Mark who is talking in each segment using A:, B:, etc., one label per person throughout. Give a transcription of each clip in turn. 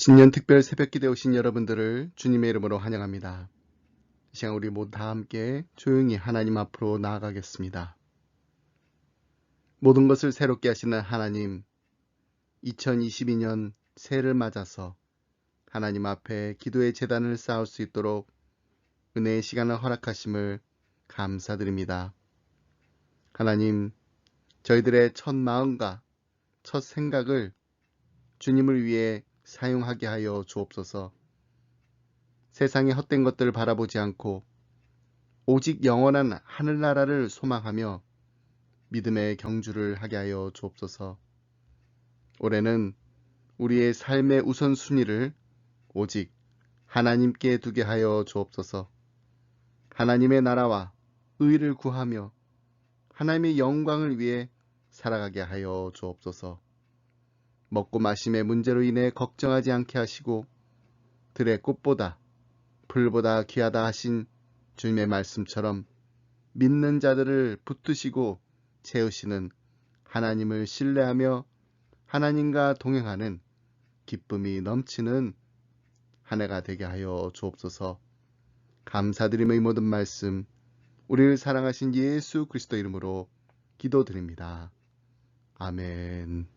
A: 신년 특별 새벽기도에 오신 여러분들을 주님의 이름으로 환영합니다. 이 시간 우리 모두 다 함께 조용히 하나님 앞으로 나아가겠습니다. 모든 것을 새롭게 하시는 하나님, 2022년 새해를 맞아서 하나님 앞에 기도의 제단을 쌓을 수 있도록 은혜의 시간을 허락하심을 감사드립니다. 하나님, 저희들의 첫 마음과 첫 생각을 주님을 위해 사용하게 하여 주옵소서. 세상의 헛된 것들을 바라보지 않고 오직 영원한 하늘나라를 소망하며 믿음의 경주를 하게 하여 주옵소서. 올해는 우리의 삶의 우선순위를 오직 하나님께 두게 하여 주옵소서. 하나님의 나라와 의를 구하며 하나님의 영광을 위해 살아가게 하여 주옵소서. 먹고 마심의 문제로 인해 걱정하지 않게 하시고 들의 꽃보다 풀보다 귀하다 하신 주님의 말씀처럼 믿는 자들을 붙드시고 채우시는 하나님을 신뢰하며 하나님과 동행하는 기쁨이 넘치는 한 해가 되게 하여 주옵소서. 감사드리며 이 모든 말씀 우리를 사랑하신 예수 그리스도 이름으로 기도드립니다. 아멘.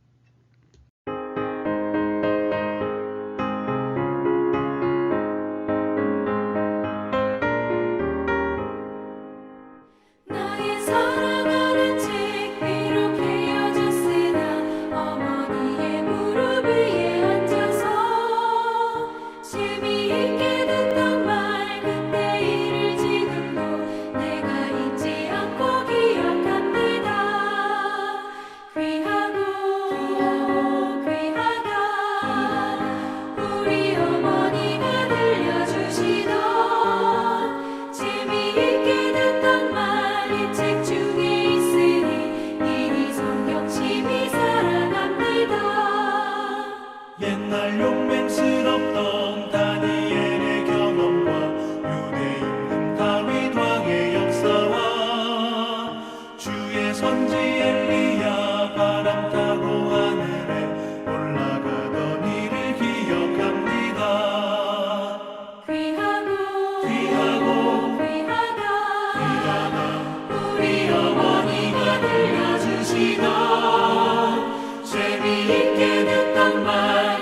B: 나의 사랑하는 책 비록 헤어졌으나 어머니의 무릎 위에 앉아서 재미있게 듣던 말 그때 일을 지금도 내가 잊지 않고 기억합니다. 귀하고 귀하다 우리 어머니가 들려주시던 재미있게 듣던 말 이 책 중에 있으니 이 성경심이 사랑합니다.
C: 옛날 용맹스럽던 다니엘의 경험과 유대 임금 다윗 왕의 역사와 주의 선지 엘리야 바람 타고 하늘에 올라가던 일을 기억합니다.
B: 귀하고 귀하다 우리 어머니가 들려주시던 재미있게 듣던 말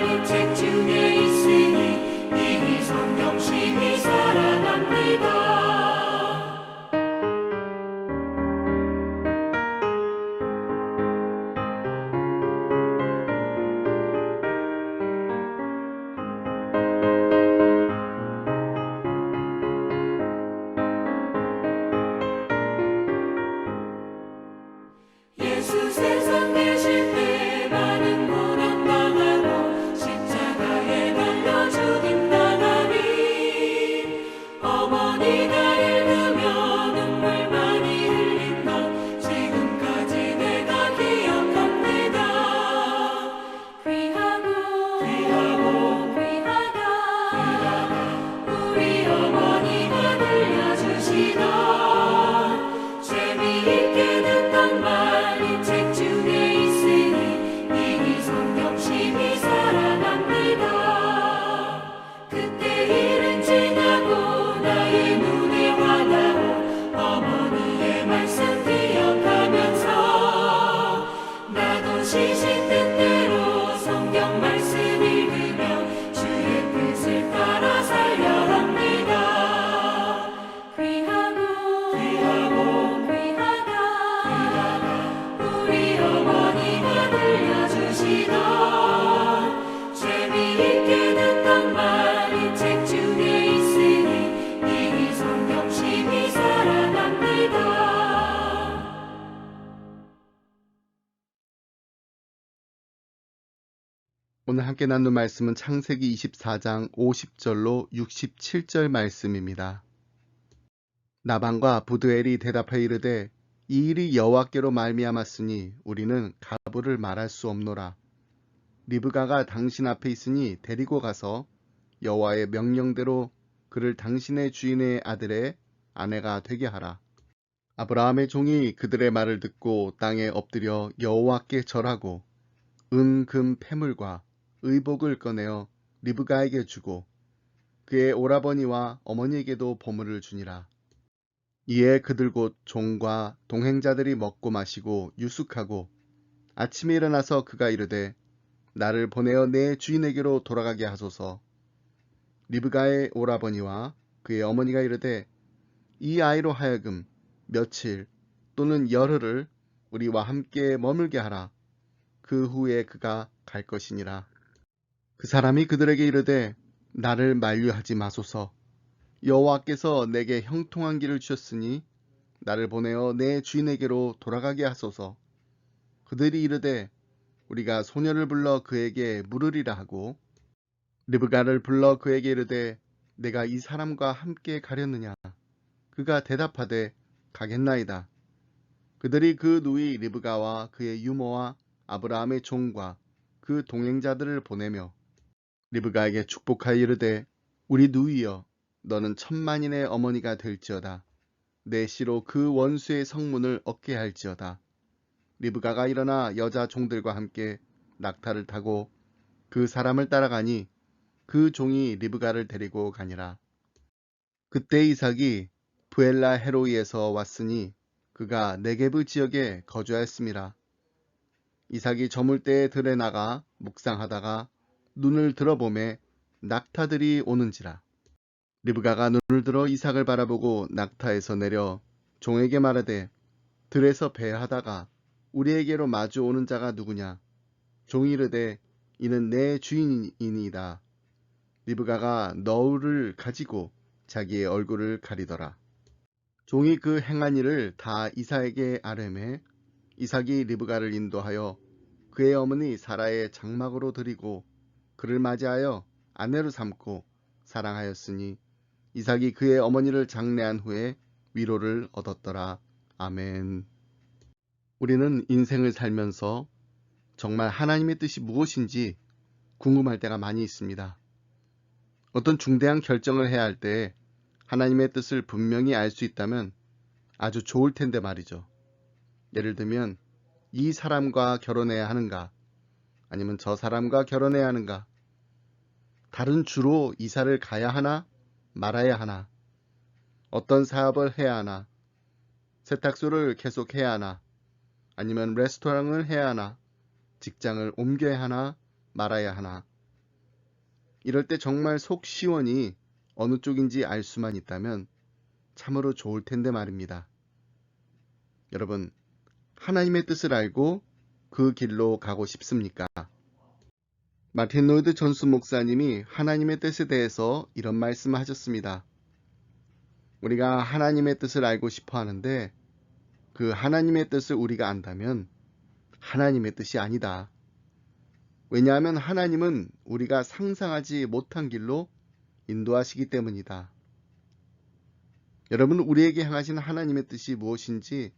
B: 이 책 중에 있으니 이 성경심이 사랑합니다. 예수 세상 계실 때 많은 고난당하고 십자가에 달려 죽임당하니 어머니가 읽으며 눈물 많이 흘린 것 지금까지 내가 기억합니다. 귀하고 귀하다 우리 어머니가 들려주시던 재미있게 듣던 말 이 책 중에 있으니 이 성경심이 사랑합니다. 그때 일은 지나고 나의 눈에 와닿고 어머니의 말씀 기억하면서 나도 시신 뜻대로 성경 말씀 읽으며 주의 뜻을 따라 살려 합니다. 귀하고 귀하다 우리 어머니가 들려주시던 재미있게 듣던 말 이 책 중에 있으니 이 성경심이 사랑합니다.
A: 오늘 함께 나눌 말씀은 창세기 24장 50절로 67절 말씀입니다. 나반과 부두엘이 대답하여 이르되 이 일이 여호와께로 말미암았으니 우리는 가부를 말할 수 없노라. 리브가가 당신 앞에 있으니 데리고 가서 여호와의 명령대로 그를 당신의 주인의 아들의 아내가 되게 하라. 아브라함의 종이 그들의 말을 듣고 땅에 엎드려 여호와께 절하고 은, 금, 패물과 의복을 꺼내어 리브가에게 주고 그의 오라버니와 어머니에게도 보물을 주니라. 이에 그들 곧 종과 동행자들이 먹고 마시고 유숙하고 아침에 일어나서 그가 이르되 나를 보내어 내 주인에게로 돌아가게 하소서. 리브가의 오라버니와 그의 어머니가 이르되 이 아이로 하여금 며칠 또는 열흘을 우리와 함께 머물게 하라. 그 후에 그가 갈 것이니라. 그 사람이 그들에게 이르되 나를 만류하지 마소서. 여호와께서 내게 형통한 길을 주셨으니 나를 보내어 내 주인에게로 돌아가게 하소서. 그들이 이르되 우리가 소녀를 불러 그에게 물으리라 하고 리브가를 불러 그에게 이르되 내가 이 사람과 함께 가렸느냐. 그가 대답하되 가겠나이다. 그들이 그 누이 리브가와 그의 유모와 아브라함의 종과 그 동행자들을 보내며 리브가에게 축복하여 이르되 우리 누이여 너는 천만인의 어머니가 될지어다. 내 씨로 그 원수의 성문을 얻게 할지어다. 리브가가 일어나 여자 종들과 함께 낙타를 타고 그 사람을 따라가니 그 종이 리브가를 데리고 가니라. 그때 이삭이 브엘라 헤로이에서 왔으니 그가 네게브 지역에 거주하였음이라. 이삭이 저물 때에 들에 나가 묵상하다가 눈을 들어보매 낙타들이 오는지라. 리브가가 눈을 들어 이삭을 바라보고 낙타에서 내려 종에게 말하되 들에서 배하다가 우리에게로 마주 오는 자가 누구냐. 종이 이르되 이는 내 주인이니이다. 리브가가 너울을 가지고 자기의 얼굴을 가리더라. 종이 그 행한 일을 다 이삭에게 아뢰매 이삭이 리브가를 인도하여 그의 어머니 사라의 장막으로 들이고 그를 맞이하여 아내로 삼고 사랑하였으니 이삭이 그의 어머니를 장례한 후에 위로를 얻었더라. 아멘. 우리는 인생을 살면서 정말 하나님의 뜻이 무엇인지 궁금할 때가 많이 있습니다. 어떤 중대한 결정을 해야 할 때 하나님의 뜻을 분명히 알 수 있다면 아주 좋을 텐데 말이죠. 예를 들면 이 사람과 결혼해야 하는가 아니면 저 사람과 결혼해야 하는가, 다른 주로 이사를 가야 하나 말아야 하나, 어떤 사업을 해야 하나, 세탁소를 계속 해야 하나, 아니면 레스토랑을 해야 하나, 직장을 옮겨야 하나 말아야 하나. 이럴 때 정말 속 시원히 어느 쪽인지 알 수만 있다면 참으로 좋을 텐데 말입니다. 여러분, 하나님의 뜻을 알고 그 길로 가고 싶습니까? 마틴 로이드 존스 목사님이 하나님의 뜻에 대해서 이런 말씀을 하셨습니다. 우리가 하나님의 뜻을 알고 싶어 하는데 그 하나님의 뜻을 우리가 안다면 하나님의 뜻이 아니다. 왜냐하면 하나님은 우리가 상상하지 못한 길로 인도하시기 때문이다. 여러분, 우리에게 향하신 하나님의 뜻이 무엇인지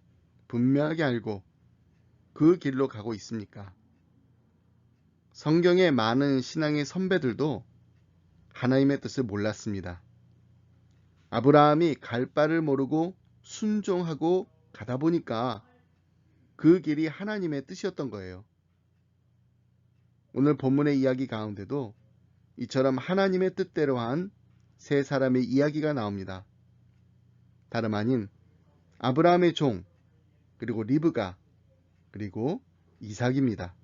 A: 분명하게 알고 그 길로 가고 있습니까? 성경의 많은 신앙의 선배들도 하나님의 뜻을 몰랐습니다. 아브라함이 갈 바를 모르고 순종하고 가다 보니까 그 길이 하나님의 뜻이었던 거예요. 오늘 본문의 이야기 가운데도 이처럼 하나님의 뜻대로 한 세 사람의 이야기가 나옵니다. 다름 아닌 아브라함의 종, 그리고 리브가, 그리고 이삭입니다.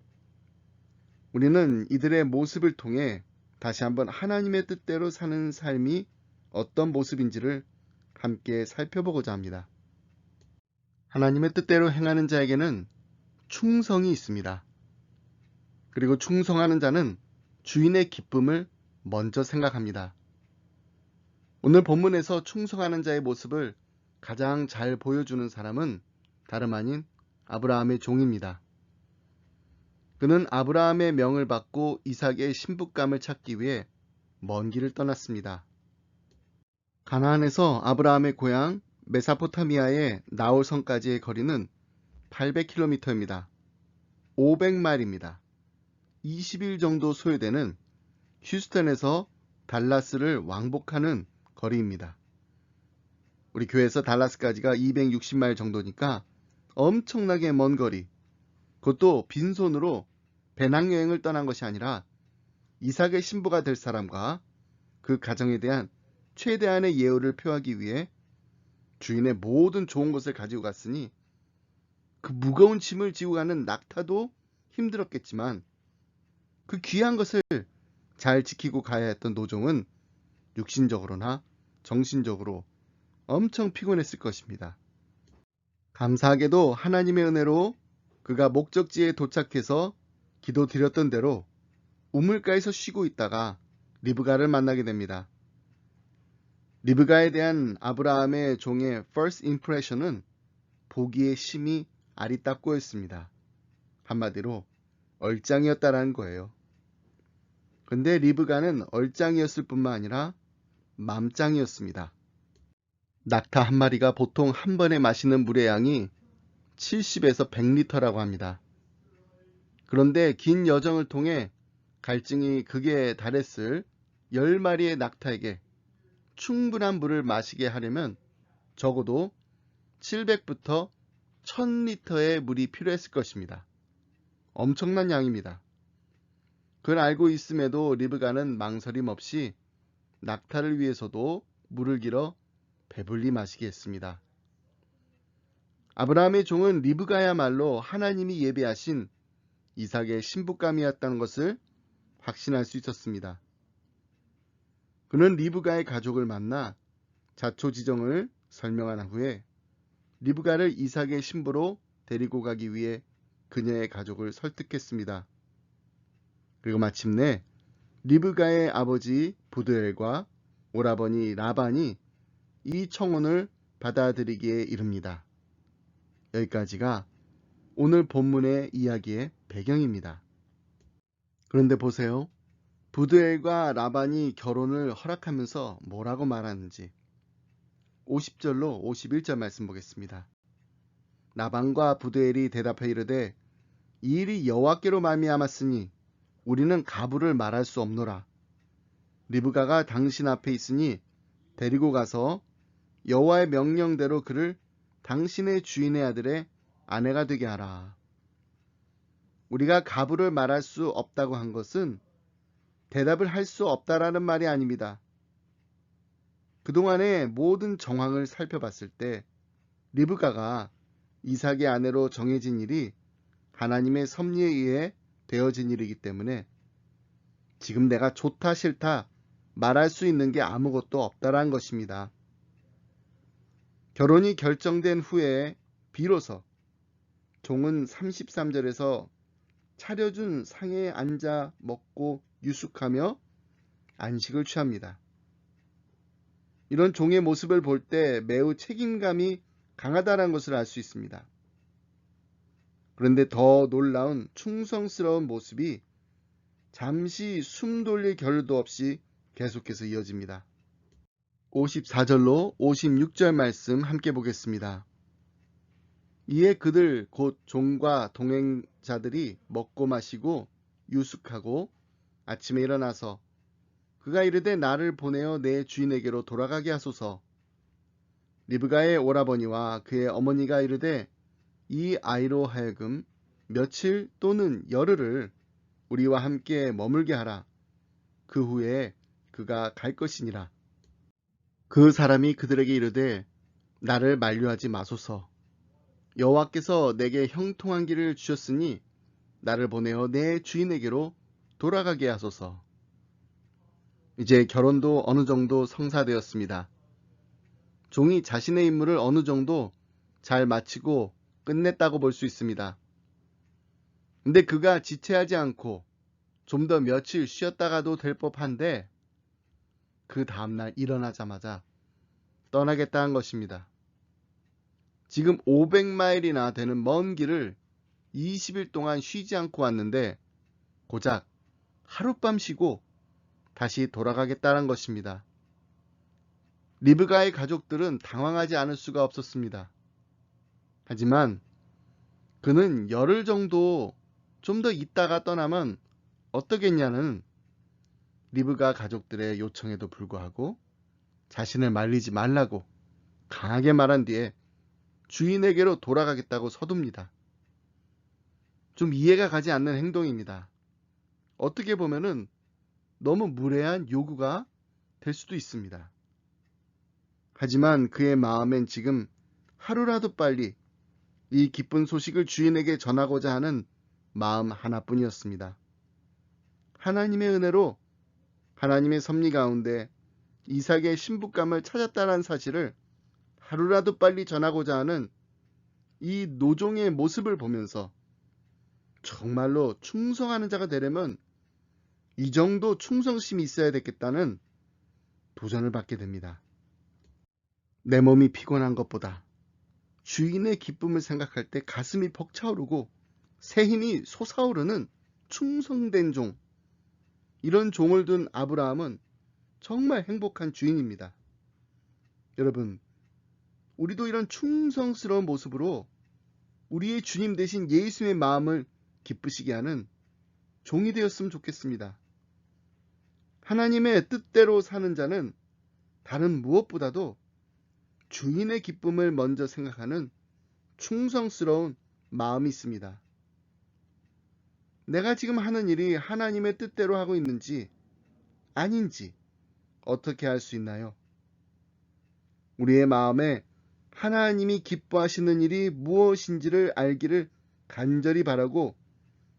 A: 우리는 이들의 모습을 통해 다시 한번 하나님의 뜻대로 사는 삶이 어떤 모습인지를 함께 살펴보고자 합니다. 하나님의 뜻대로 행하는 자에게는 충성이 있습니다. 그리고 충성하는 자는 주인의 기쁨을 먼저 생각합니다. 오늘 본문에서 충성하는 자의 모습을 가장 잘 보여주는 사람은 다름 아닌 아브라함의 종입니다. 그는 아브라함의 명을 받고 이삭의 신부감을 찾기 위해 먼 길을 떠났습니다. 가나안에서 아브라함의 고향 메소포타미아의 나홀성까지의 거리는 800km입니다. 500마일입니다. 20일 정도 소요되는 휴스턴에서 달라스를 왕복하는 거리입니다. 우리 교회에서 달라스까지가 260마일 정도니까 엄청나게 먼 거리, 그것도 빈손으로 배낭여행을 떠난 것이 아니라 이삭의 신부가 될 사람과 그 가정에 대한 최대한의 예우를 표하기 위해 주인의 모든 좋은 것을 가지고 갔으니 그 무거운 짐을 지고 가는 낙타도 힘들었겠지만 그 귀한 것을 잘 지키고 가야 했던 노종은 육신적으로나 정신적으로 엄청 피곤했을 것입니다. 감사하게도 하나님의 은혜로 그가 목적지에 도착해서 기도드렸던 대로 우물가에서 쉬고 있다가 리브가를 만나게 됩니다. 리브가에 대한 아브라함의 종의 first impression은 보기에 심히 아리따꼬였습니다. 한마디로 얼짱이었다라는 거예요. 근데 리브가는 얼짱이었을 뿐만 아니라 맘짱이었습니다. 낙타 한 마리가 보통 한 번에 마시는 물의 양이 70에서 100리터라고 합니다. 그런데 긴 여정을 통해 갈증이 극에 달했을 10마리의 낙타에게 충분한 물을 마시게 하려면 적어도 700부터 1000리터의 물이 필요했을 것입니다. 엄청난 양입니다. 그걸 알고 있음에도 리브가는 망설임 없이 낙타를 위해서도 물을 길어 배불리 마시게 했습니다. 아브라함의 종은 리브가야말로 하나님이 예비하신 이삭의 신부감이었다는 것을 확신할 수 있었습니다. 그는 리브가의 가족을 만나 자초지정을 설명한 후에 리브가를 이삭의 신부로 데리고 가기 위해 그녀의 가족을 설득했습니다. 그리고 마침내 리브가의 아버지 부드엘과 오라버니 라반이 이 청혼을 받아들이기에 이릅니다. 여기까지가 오늘 본문의 이야기의 배경입니다. 그런데 보세요. 부드엘과 라반이 결혼을 허락하면서 뭐라고 말하는지 50절로 51절 말씀 보겠습니다. 라반과 부드엘이 대답해 이르되 이 일이 여호와께로 말미암았으니 우리는 가부를 말할 수 없노라. 리브가가 당신 앞에 있으니 데리고 가서 여호와의 명령대로 그를 당신의 주인의 아들의 아내가 되게 하라. 우리가 가부를 말할 수 없다고 한 것은 대답을 할 수 없다라는 말이 아닙니다. 그동안의 모든 정황을 살펴봤을 때 리브가가 이삭의 아내로 정해진 일이 하나님의 섭리에 의해 되어진 일이기 때문에 지금 내가 좋다 싫다 말할 수 있는 게 아무것도 없다라는 것입니다. 결혼이 결정된 후에 비로소 종은 33절에서 차려준 상에 앉아 먹고 유숙하며 안식을 취합니다. 이런 종의 모습을 볼 때 매우 책임감이 강하다는 것을 알 수 있습니다. 그런데 더 놀라운 충성스러운 모습이 잠시 숨 돌릴 겨를도 없이 계속해서 이어집니다. 54절로 56절 말씀 함께 보겠습니다. 이에 그들 곧 종과 동행자들이 먹고 마시고 유숙하고 아침에 일어나서 그가 이르되 나를 보내어 내 주인에게로 돌아가게 하소서. 리브가의 오라버니와 그의 어머니가 이르되 이 아이로 하여금 며칠 또는 열흘을 우리와 함께 머물게 하라. 그 후에 그가 갈 것이니라. 그 사람이 그들에게 이르되 나를 만류하지 마소서. 여호와께서 내게 형통한 길을 주셨으니 나를 보내어 내 주인에게로 돌아가게 하소서. 이제 결혼도 어느 정도 성사되었습니다. 종이 자신의 임무를 어느 정도 잘 마치고 끝냈다고 볼 수 있습니다. 근데 그가 지체하지 않고 좀 더 며칠 쉬었다가도 될 법한데 그 다음날 일어나자마자 떠나겠다는 것입니다. 지금 500마일이나 되는 먼 길을 20일 동안 쉬지 않고 왔는데 고작 하룻밤 쉬고 다시 돌아가겠다는 것입니다. 리브가의 가족들은 당황하지 않을 수가 없었습니다. 하지만 그는 열흘 정도 좀 더 있다가 떠나면 어떠겠냐는 리브가 가족들의 요청에도 불구하고 자신을 말리지 말라고 강하게 말한 뒤에 주인에게로 돌아가겠다고 서둡니다. 좀 이해가 가지 않는 행동입니다. 어떻게 보면은 너무 무례한 요구가 될 수도 있습니다. 하지만 그의 마음엔 지금 하루라도 빨리 이 기쁜 소식을 주인에게 전하고자 하는 마음 하나뿐이었습니다. 하나님의 은혜로 하나님의 섭리 가운데 이삭의 신부감을 찾았다는 사실을 하루라도 빨리 전하고자 하는 이 노종의 모습을 보면서 정말로 충성하는 자가 되려면 이 정도 충성심이 있어야 되겠다는 도전을 받게 됩니다. 내 몸이 피곤한 것보다 주인의 기쁨을 생각할 때 가슴이 벅차오르고 새 힘이 솟아오르는 충성된 종, 이런 종을 둔 아브라함은 정말 행복한 주인입니다. 여러분, 우리도 이런 충성스러운 모습으로 우리의 주님 대신 예수님의 마음을 기쁘시게 하는 종이 되었으면 좋겠습니다. 하나님의 뜻대로 사는 자는 다른 무엇보다도 주인의 기쁨을 먼저 생각하는 충성스러운 마음이 있습니다. 내가 지금 하는 일이 하나님의 뜻대로 하고 있는지 아닌지 어떻게 알 수 있나요? 우리의 마음에 하나님이 기뻐하시는 일이 무엇인지를 알기를 간절히 바라고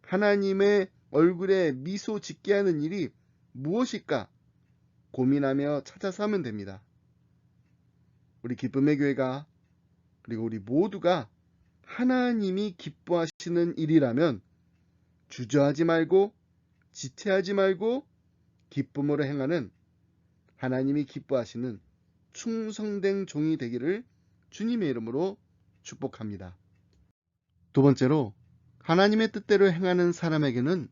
A: 하나님의 얼굴에 미소 짓게 하는 일이 무엇일까 고민하며 찾아서 하면 됩니다. 우리 기쁨의 교회가, 그리고 우리 모두가 하나님이 기뻐하시는 일이라면 주저하지 말고 지체하지 말고 기쁨으로 행하는 하나님이 기뻐하시는 충성된 종이 되기를 주님의 이름으로 축복합니다. 두 번째로, 하나님의 뜻대로 행하는 사람에게는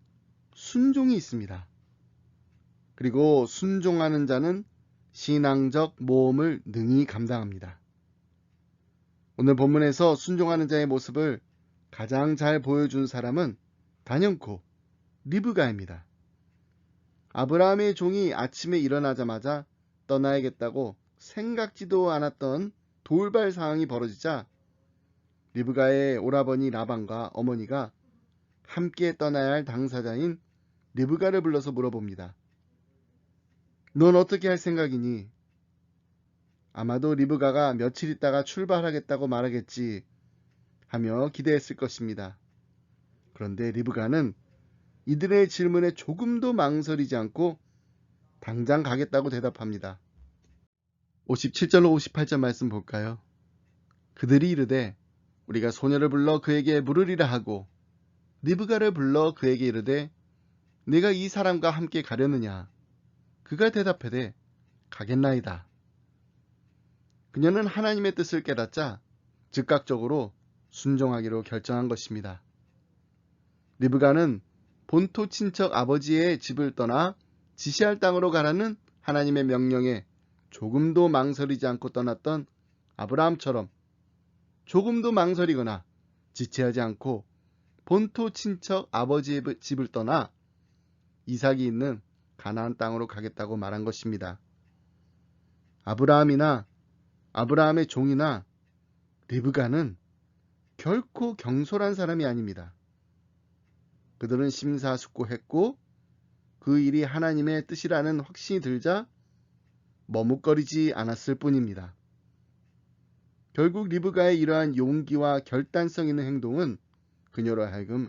A: 순종이 있습니다. 그리고 순종하는 자는 신앙적 모험을 능히 감당합니다. 오늘 본문에서 순종하는 자의 모습을 가장 잘 보여준 사람은 단연코 리브가입니다. 아브라함의 종이 아침에 일어나자마자 떠나야겠다고 생각지도 않았던 돌발 상황이 벌어지자 리브가의 오라버니 라반과 어머니가 함께 떠나야 할 당사자인 리브가를 불러서 물어봅니다. 넌 어떻게 할 생각이니? 아마도 리브가가 며칠 있다가 출발하겠다고 말하겠지 하며 기대했을 것입니다. 그런데 리브가는 이들의 질문에 조금도 망설이지 않고 당장 가겠다고 대답합니다. 57절로 58절 말씀 볼까요? 그들이 이르되 우리가 소녀를 불러 그에게 물으리라 하고 리브가를 불러 그에게 이르되 네가 이 사람과 함께 가려느냐? 그가 대답하되 가겠나이다. 그녀는 하나님의 뜻을 깨닫자 즉각적으로 순종하기로 결정한 것입니다. 리브가는 본토 친척 아버지의 집을 떠나 지시할 땅으로 가라는 하나님의 명령에 조금도 망설이지 않고 떠났던 아브라함처럼 조금도 망설이거나 지체하지 않고 본토 친척 아버지의 집을 떠나 이삭이 있는 가나안 땅으로 가겠다고 말한 것입니다. 아브라함이나 아브라함의 종이나 리브가는 결코 경솔한 사람이 아닙니다. 그들은 심사숙고했고 그 일이 하나님의 뜻이라는 확신이 들자 머뭇거리지 않았을 뿐입니다. 결국 리브가의 이러한 용기와 결단성 있는 행동은 그녀로 하여금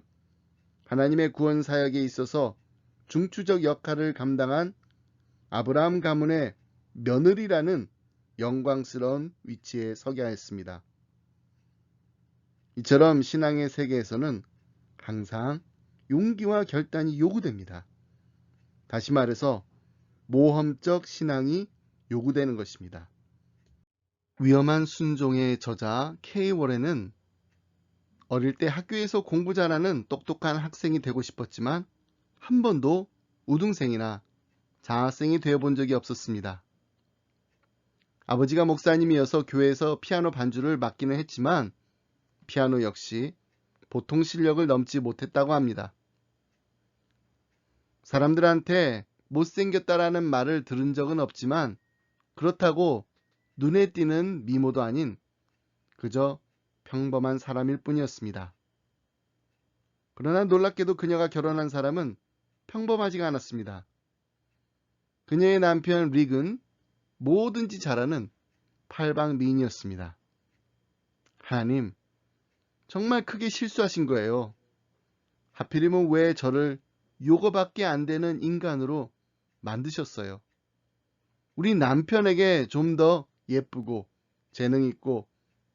A: 하나님의 구원 사역에 있어서 중추적 역할을 감당한 아브라함 가문의 며느리라는 영광스러운 위치에 서게 하였습니다. 이처럼 신앙의 세계에서는 항상 용기와 결단이 요구됩니다. 다시 말해서 모험적 신앙이 요구되는 것입니다. 위험한 순종의 저자 K 워렌은 어릴 때 학교에서 공부 잘하는 똑똑한 학생이 되고 싶었지만 한 번도 우등생이나 장학생이 되어본 적이 없었습니다. 아버지가 목사님이어서 교회에서 피아노 반주를 맡기는 했지만 피아노 역시 보통 실력을 넘지 못했다고 합니다. 사람들한테 못생겼다라는 말을 들은 적은 없지만 그렇다고 눈에 띄는 미모도 아닌 그저 평범한 사람일 뿐이었습니다. 그러나 놀랍게도 그녀가 결혼한 사람은 평범하지가 않았습니다. 그녀의 남편 릭은 뭐든지 잘하는 팔방미인이었습니다. 하나님, 정말 크게 실수하신 거예요. 하필이면 왜 저를 요거밖에 안 되는 인간으로 만드셨어요? 우리 남편에게 좀 더 예쁘고 재능 있고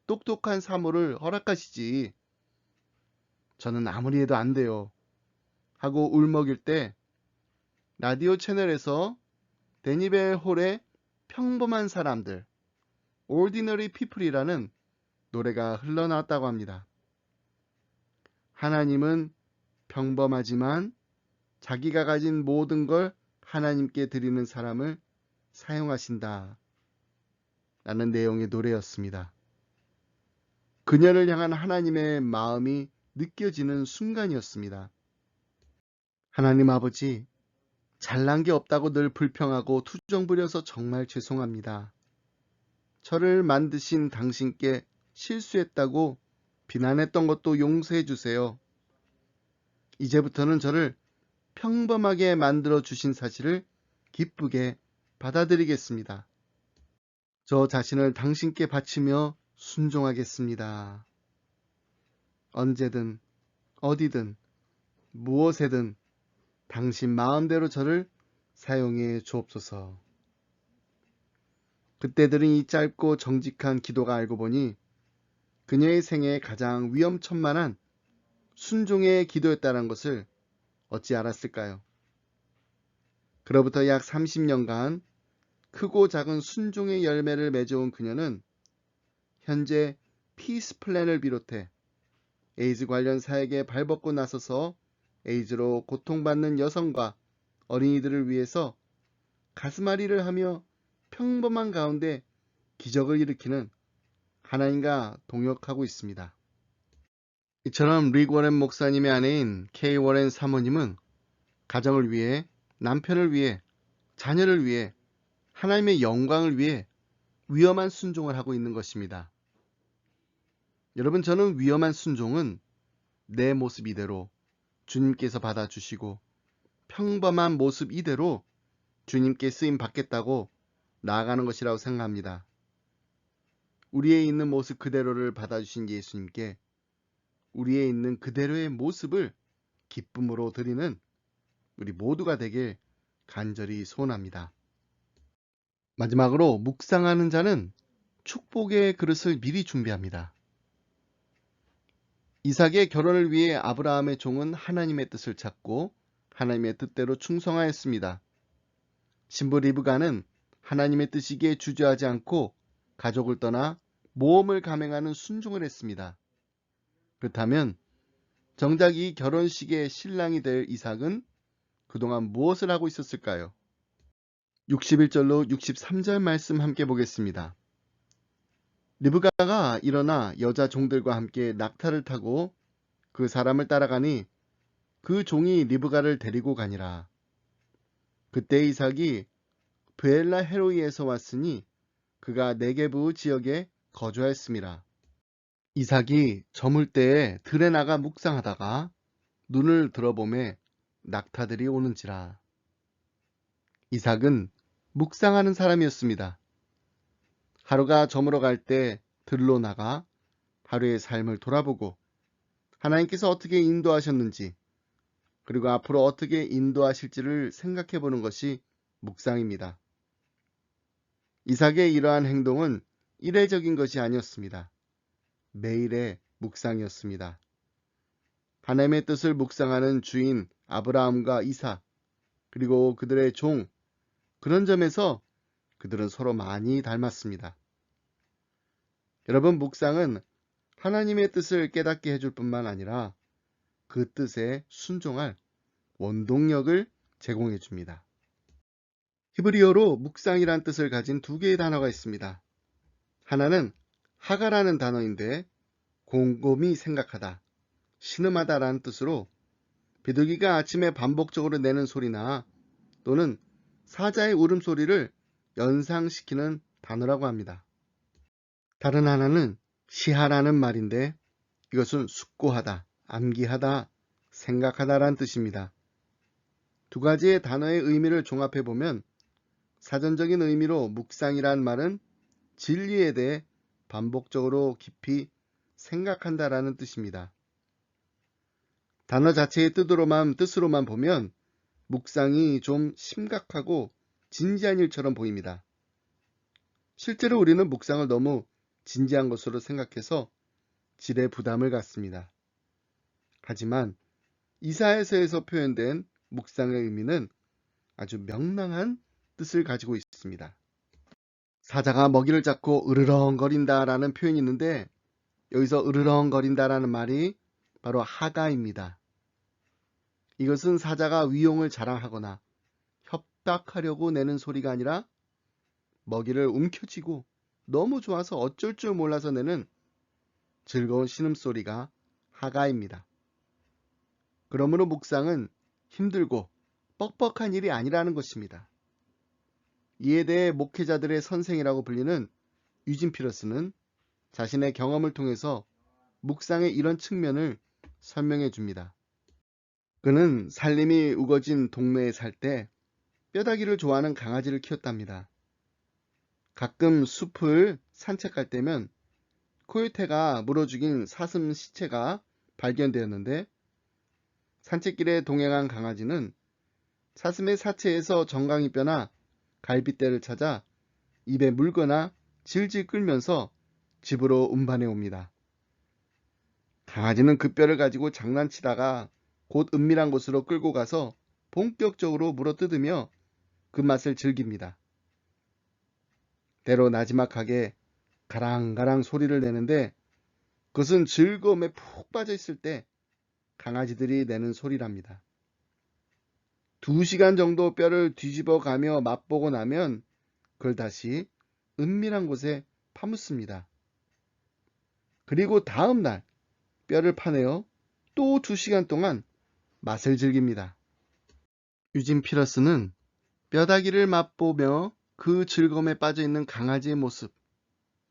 A: 똑똑한 사모를 허락하시지. 저는 아무리 해도 안 돼요. 하고 울먹일 때 라디오 채널에서 데니벨 홀의 평범한 사람들, Ordinary People이라는 노래가 흘러나왔다고 합니다. 하나님은 평범하지만 자기가 가진 모든 걸 하나님께 드리는 사람을 사용하신다. 라는 내용의 노래였습니다. 그녀를 향한 하나님의 마음이 느껴지는 순간이었습니다. 하나님 아버지, 잘난 게 없다고 늘 불평하고 투정 부려서 정말 죄송합니다. 저를 만드신 당신께 실수했다고 비난했던 것도 용서해 주세요. 이제부터는 저를 평범하게 만들어 주신 사실을 기쁘게 받아들이겠습니다. 저 자신을 당신께 바치며 순종하겠습니다. 언제든 어디든 무엇에든 당신 마음대로 저를 사용해 주옵소서. 그때 들은 이 짧고 정직한 기도가 알고 보니 그녀의 생애에 가장 위험천만한 순종의 기도였다는 것을 어찌 알았을까요? 그로부터 약 30년간 크고 작은 순종의 열매를 맺어온 그녀는 현재 피스 플랜을 비롯해 에이즈 관련 사역에 발벗고 나서서 에이즈로 고통받는 여성과 어린이들을 위해서 가슴앓이를 하며 평범한 가운데 기적을 일으키는 하나님과 동역하고 있습니다. 이처럼 릭 워렌 목사님의 아내인 케이 워렌 사모님은 가정을 위해, 남편을 위해, 자녀를 위해, 하나님의 영광을 위해 위험한 순종을 하고 있는 것입니다. 여러분, 저는 위험한 순종은 내 모습 이대로 주님께서 받아주시고 평범한 모습 이대로 주님께 쓰임 받겠다고 나아가는 것이라고 생각합니다. 우리에 있는 모습 그대로를 받아주신 예수님께 우리에 있는 그대로의 모습을 기쁨으로 드리는 우리 모두가 되길 간절히 소원합니다. 마지막으로 묵상하는 자는 축복의 그릇을 미리 준비합니다. 이삭의 결혼을 위해 아브라함의 종은 하나님의 뜻을 찾고 하나님의 뜻대로 충성하였습니다. 신부 리브가는 하나님의 뜻이기에 주저하지 않고 가족을 떠나 모험을 감행하는 순종을 했습니다. 그렇다면 정작 이 결혼식의 신랑이 될 이삭은 그동안 무엇을 하고 있었을까요? 61절로 63절 말씀 함께 보겠습니다. 리브가가 일어나 여자 종들과 함께 낙타를 타고 그 사람을 따라가니 그 종이 리브가를 데리고 가니라. 그때 이삭이 브엘라 헤로이에서 왔으니 그가 네게부 지역에 거주하였습니다. 이삭이 저물 때에 들에 나가 묵상하다가 눈을 들어보매 낙타들이 오는지라. 이삭은 묵상하는 사람이었습니다. 하루가 저물어 갈 때 들로 나가 하루의 삶을 돌아보고 하나님께서 어떻게 인도하셨는지 그리고 앞으로 어떻게 인도하실지를 생각해 보는 것이 묵상입니다. 이삭의 이러한 행동은 이례적인 것이 아니었습니다. 매일의 묵상이었습니다. 하나님의 뜻을 묵상하는 주인 아브라함과 이삭 그리고 그들의 종, 그런 점에서 그들은 서로 많이 닮았습니다. 여러분, 묵상은 하나님의 뜻을 깨닫게 해줄 뿐만 아니라 그 뜻에 순종할 원동력을 제공해 줍니다. 히브리어로 묵상이란 뜻을 가진 두 개의 단어가 있습니다. 하나는 하가라는 단어인데 곰곰이 생각하다, 신음하다라는 뜻으로 비둘기가 아침에 반복적으로 내는 소리나 또는 사자의 울음소리를 연상시키는 단어라고 합니다. 다른 하나는 시하라는 말인데 이것은 숙고하다, 암기하다, 생각하다라는 뜻입니다. 두 가지의 단어의 의미를 종합해보면 사전적인 의미로 묵상이란 말은 진리에 대해 반복적으로 깊이 생각한다라는 뜻입니다. 단어 자체의 뜻으로만 보면 묵상이 좀 심각하고 진지한 일처럼 보입니다. 실제로 우리는 묵상을 너무 진지한 것으로 생각해서 질에 부담을 갖습니다. 하지만 이사야서에서 표현된 묵상의 의미는 아주 명랑한 뜻을 가지고 있습니다. 사자가 먹이를 잡고 으르렁거린다라는 표현이 있는데 여기서 으르렁거린다라는 말이 바로 하가입니다. 이것은 사자가 위용을 자랑하거나 협박하려고 내는 소리가 아니라 먹이를 움켜쥐고 너무 좋아서 어쩔 줄 몰라서 내는 즐거운 신음소리가 하가입니다. 그러므로 묵상은 힘들고 뻑뻑한 일이 아니라는 것입니다. 이에 대해 목회자들의 선생이라고 불리는 유진 피러스는 자신의 경험을 통해서 묵상의 이런 측면을 설명해 줍니다. 그는 살림이 우거진 동네에 살 때 뼈다귀를 좋아하는 강아지를 키웠답니다. 가끔 숲을 산책할 때면 코요테가 물어 죽인 사슴 시체가 발견되었는데 산책길에 동행한 강아지는 사슴의 사체에서 정강이 뼈나 갈빗대를 찾아 입에 물거나 질질 끌면서 집으로 운반해 옵니다. 강아지는 그 뼈를 가지고 장난치다가 곧 은밀한 곳으로 끌고 가서 본격적으로 물어뜯으며 그 맛을 즐깁니다. 때로 나지막하게 가랑가랑 소리를 내는데 그것은 즐거움에 푹 빠져 있을 때 강아지들이 내는 소리랍니다. 2시간 정도 뼈를 뒤집어 가며 맛보고 나면 그걸 다시 은밀한 곳에 파묻습니다. 그리고 다음 날 뼈를 파내어 또 2시간 동안 맛을 즐깁니다. 유진 피러스는 뼈다귀를 맛보며 그 즐거움에 빠져 있는 강아지의 모습,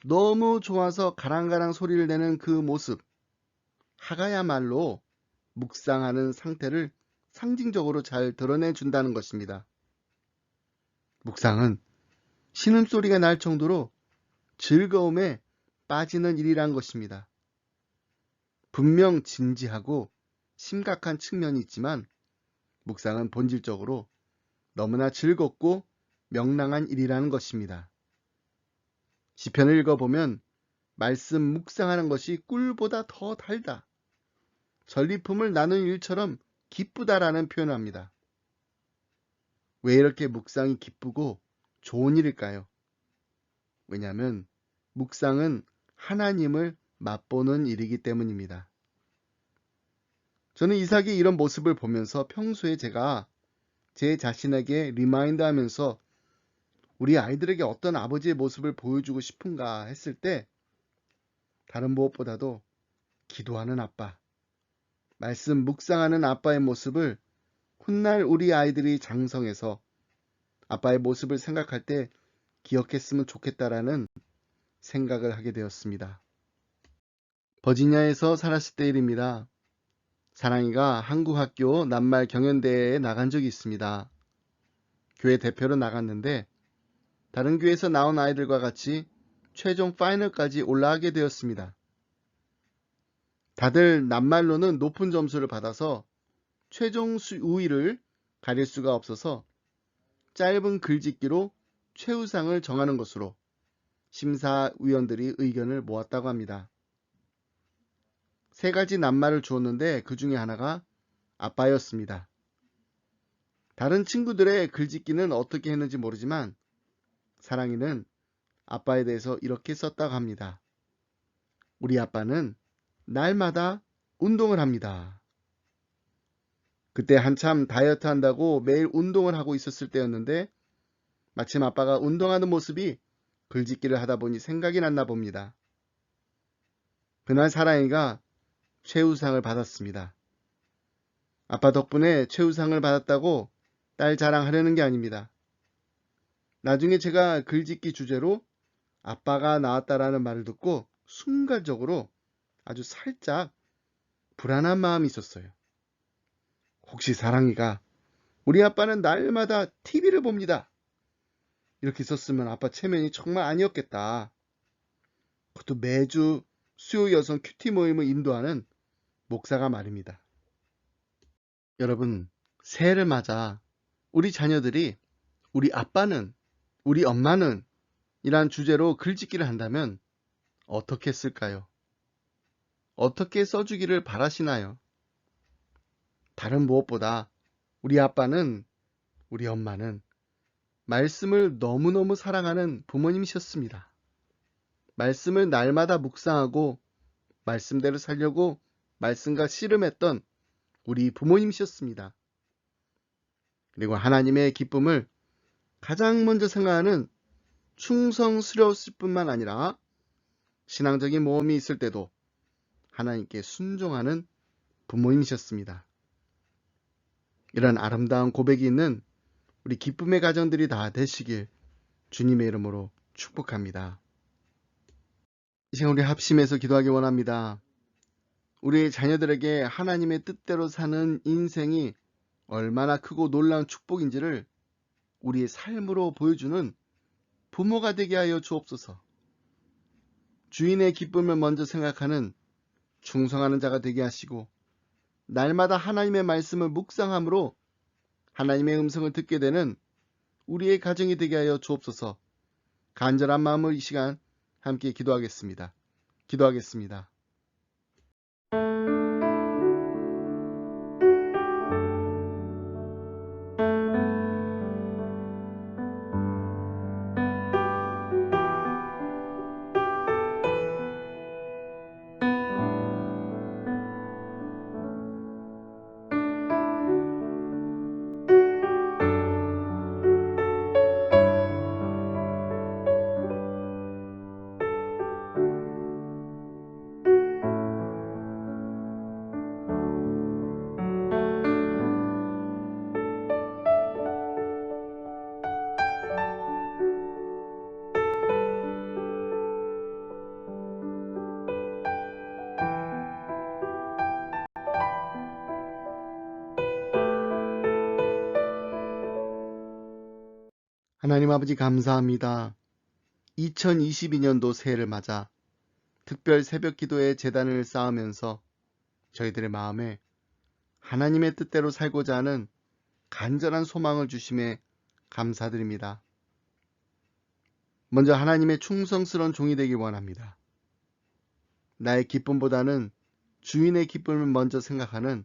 A: 너무 좋아서 가랑가랑 소리를 내는 그 모습, 하가야말로 묵상하는 상태를 상징적으로 잘 드러내 준다는 것입니다. 묵상은 신음소리가 날 정도로 즐거움에 빠지는 일이란 것입니다. 분명 진지하고 심각한 측면이 있지만 묵상은 본질적으로 너무나 즐겁고 명랑한 일이라는 것입니다. 시편을 읽어보면 말씀 묵상하는 것이 꿀보다 더 달다. 전리품을 나누는 일처럼 기쁘다라는 표현을 합니다. 왜 이렇게 묵상이 기쁘고 좋은 일일까요? 왜냐하면 묵상은 하나님을 맛보는 일이기 때문입니다. 저는 이삭의 이런 모습을 보면서 평소에 제가 제 자신에게 리마인드 하면서 우리 아이들에게 어떤 아버지의 모습을 보여주고 싶은가 했을 때 다른 무엇보다도 기도하는 아빠, 말씀 묵상하는 아빠의 모습을 훗날 우리 아이들이 장성해서 아빠의 모습을 생각할 때 기억했으면 좋겠다라는 생각을 하게 되었습니다. 버지니아에서 살았을 때 일입니다. 사랑이가 한국학교 낱말 경연대회에 나간 적이 있습니다. 교회 대표로 나갔는데 다른 교회에서 나온 아이들과 같이 최종 파이널까지 올라가게 되었습니다. 다들 낱말로는 높은 점수를 받아서 최종 우위를 가릴 수가 없어서 짧은 글짓기로 최우상을 정하는 것으로 심사위원들이 의견을 모았다고 합니다. 3가지 낱말을 주었는데 그 중에 하나가 아빠였습니다. 다른 친구들의 글짓기는 어떻게 했는지 모르지만 사랑이는 아빠에 대해서 이렇게 썼다고 합니다. 우리 아빠는 날마다 운동을 합니다. 그때 한참 다이어트 한다고 매일 운동을 하고 있었을 때였는데 마침 아빠가 운동하는 모습이 글짓기를 하다 보니 생각이 났나 봅니다. 그날 사랑이가 최우상을 받았습니다. 아빠 덕분에 최우상을 받았다고 딸 자랑하려는 게 아닙니다. 나중에 제가 글짓기 주제로 아빠가 나왔다라는 말을 듣고 순간적으로 아주 살짝 불안한 마음이 있었어요. 혹시 사랑이가 우리 아빠는 날마다 TV를 봅니다. 이렇게 썼으면 아빠 체면이 정말 아니었겠다. 그것도 매주 수요 여성 큐티 모임을 인도하는 목사가 말입니다. 여러분, 새해를 맞아 우리 자녀들이 우리 아빠는, 우리 엄마는 이란 주제로 글짓기를 한다면 어떻게 쓸까요? 어떻게 써주기를 바라시나요? 다른 무엇보다 우리 아빠는, 우리 엄마는 말씀을 너무너무 사랑하는 부모님이셨습니다. 말씀을 날마다 묵상하고 말씀대로 살려고 말씀과 씨름했던 우리 부모님이셨습니다. 그리고 하나님의 기쁨을 가장 먼저 생각하는 충성스러웠을 뿐만 아니라 신앙적인 모험이 있을 때도 하나님께 순종하는 부모님이셨습니다. 이런 아름다운 고백이 있는 우리 기쁨의 가정들이 다 되시길 주님의 이름으로 축복합니다. 이 시간 우리 합심해서 기도하기 원합니다. 우리 자녀들에게 하나님의 뜻대로 사는 인생이 얼마나 크고 놀라운 축복인지를 우리의 삶으로 보여주는 부모가 되게 하여 주옵소서. 주인의 기쁨을 먼저 생각하는 충성하는 자가 되게 하시고 날마다 하나님의 말씀을 묵상함으로 하나님의 음성을 듣게 되는 우리의 가정이 되게 하여 주옵소서. 간절한 마음으로 이 시간 함께 기도하겠습니다. 기도하겠습니다. 하나님 아버지 감사합니다. 2022년도 새해를 맞아 특별 새벽 기도의 제단을 쌓으면서 저희들의 마음에 하나님의 뜻대로 살고자 하는 간절한 소망을 주심에 감사드립니다. 먼저 하나님의 충성스러운 종이 되길 원합니다. 나의 기쁨보다는 주인의 기쁨을 먼저 생각하는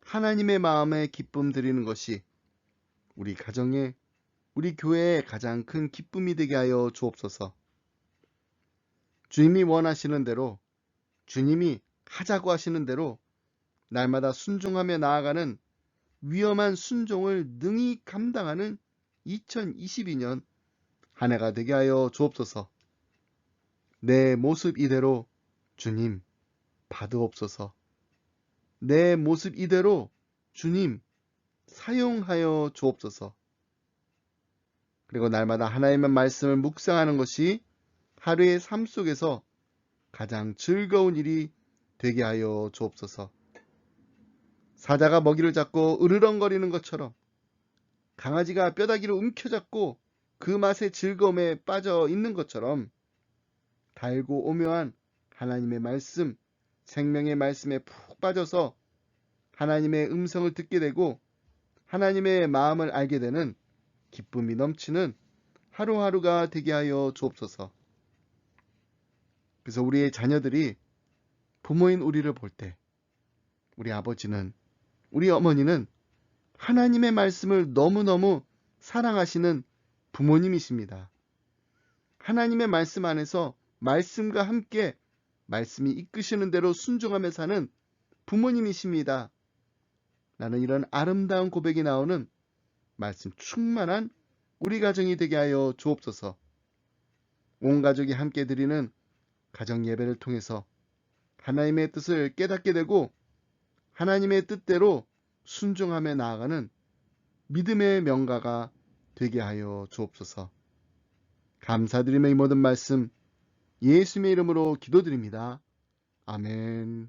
A: 하나님의 마음에 기쁨 드리는 것이 우리 가정에, 우리 교회의 가장 큰 기쁨이 되게 하여 주옵소서. 주님이 원하시는 대로, 주님이 하자고 하시는 대로 날마다 순종하며 나아가는 위험한 순종을 능히 감당하는 2022년 한 해가 되게 하여 주옵소서. 내 모습 이대로 주님 받으옵소서. 내 모습 이대로 주님 사용하여 주옵소서. 그리고 날마다 하나님의 말씀을 묵상하는 것이 하루의 삶 속에서 가장 즐거운 일이 되게 하여 주옵소서. 사자가 먹이를 잡고 으르렁거리는 것처럼 강아지가 뼈다귀를 움켜잡고 그 맛의 즐거움에 빠져 있는 것처럼 달고 오묘한 하나님의 말씀, 생명의 말씀에 푹 빠져서 하나님의 음성을 듣게 되고 하나님의 마음을 알게 되는 기쁨이 넘치는 하루하루가 되게 하여 주옵소서. 그래서 우리의 자녀들이 부모인 우리를 볼 때 우리 아버지는, 우리 어머니는 하나님의 말씀을 너무너무 사랑하시는 부모님이십니다. 하나님의 말씀 안에서 말씀과 함께 말씀이 이끄시는 대로 순종하며 사는 부모님이십니다. 나는 이런 아름다운 고백이 나오는 말씀 충만한 우리 가정이 되게 하여 주옵소서. 온 가족이 함께 드리는 가정 예배를 통해서 하나님의 뜻을 깨닫게 되고 하나님의 뜻대로 순종하며 나아가는 믿음의 명가가 되게 하여 주옵소서. 감사드리며 이 모든 말씀 예수님의 이름으로 기도드립니다. 아멘.